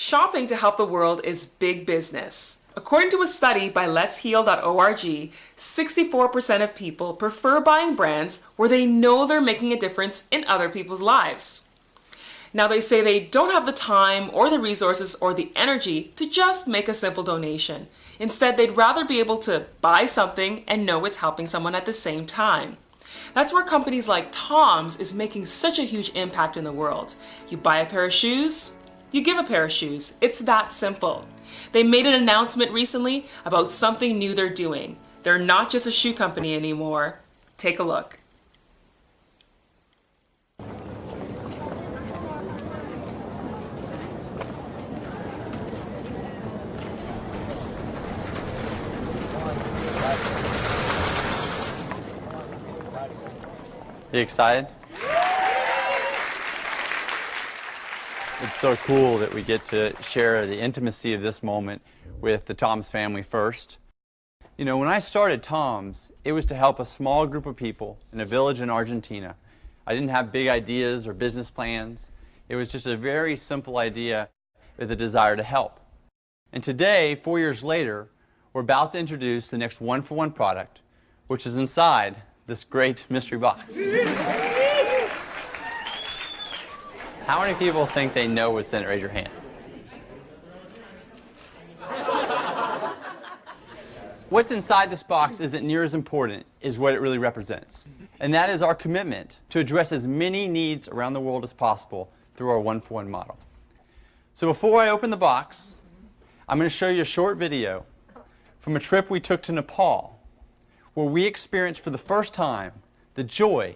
Shopping to help the world is big business. According to a study by Reveal.org, 64% of people prefer buying brands where they know they're making a difference in other people's lives. Now they say they don't have the time or the resources or the energy to just make a simple donation. Instead, they'd rather be able to buy something and know it's helping someone at the same time. That's where companies like Tom's is making such a huge impact in the world. You buy a pair of shoes, you give a pair of shoes. It's that simple. They made an announcement recently about something new they're doing. They're not just a shoe company anymore. Take a look. You excited? It's so cool that we get to share the intimacy of this moment with the Tom's family first. You know, when I started Tom's, it was to help a small group of people in a village in Argentina. I didn't have big ideas or business plans. It was just a very simple idea with a desire to help. And today, 4 years later, we're about to introduce the next one-for-one product, which is inside this great mystery box. How many people think they know what's in it? Raise your hand. What's inside this box isn't near as important as what it really represents. And that is our commitment to address as many needs around the world as possible through our one-for-one model. So before I open the box, I'm going to show you a short video from a trip we took to Nepal, where we experienced for the first time the joy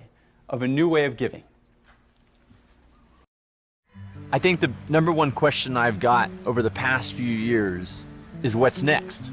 of a new way of giving. I think the number one question I've got over the past few years is what's next?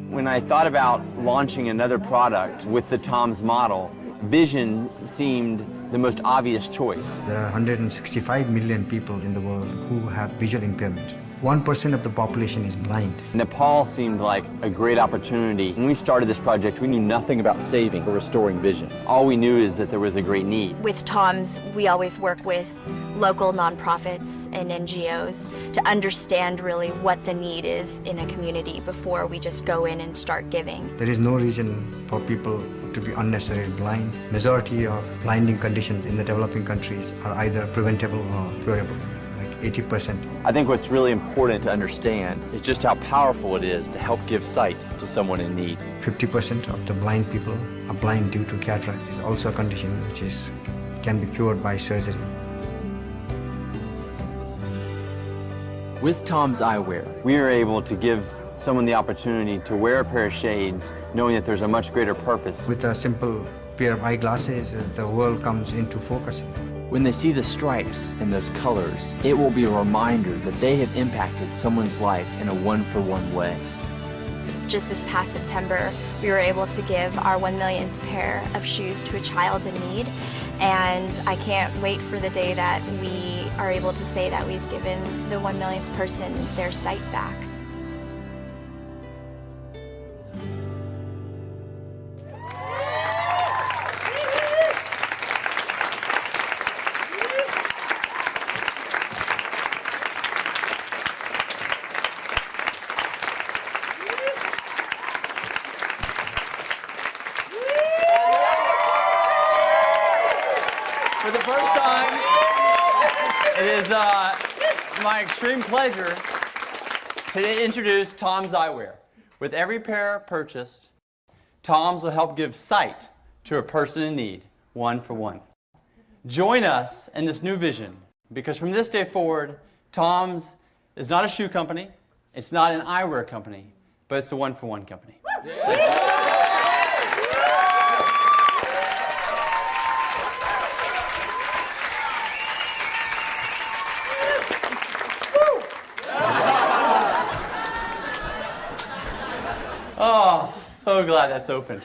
When I thought about launching another product with the Tom's model, vision seemed the most obvious choice. There are 165 million people in the world who have visual impairment. 1% of the population is blind. Nepal seemed like a great opportunity. When we started this project, we knew nothing about saving or restoring vision. All we knew is that there was a great need. With Tom's, we always work with local nonprofits and NGOs to understand really what the need is in a community before we just go in and start giving. There is no reason for people to be unnecessarily blind. Majority of blinding conditions in the developing countries are either preventable or curable. 80%. I think what's really important to understand is just how powerful it is to help give sight to someone in need. 50% of the blind people are blind due to cataracts. It's also a condition which can be cured by surgery. With Tom's Eyewear, we are able to give someone the opportunity to wear a pair of shades knowing that there's a much greater purpose. With a simple pair of eyeglasses, the world comes into focus. when they see the stripes and those colors, it will be a reminder that they have impacted someone's life in a one-for-one way. Just this past September, we were able to give our 1 millionth pair of shoes to a child in need, and I can't wait for the day that we are able to say that we've given the 1 millionth person their sight back. For the first time, it is my extreme pleasure to introduce Tom's Eyewear. With every pair purchased, Tom's will help give sight to a person in need, one for one. Join us in this new vision, because from this day forward, Tom's is not a shoe company, it's not an eyewear company, but it's a one-for-one company. Oh, so glad that's open.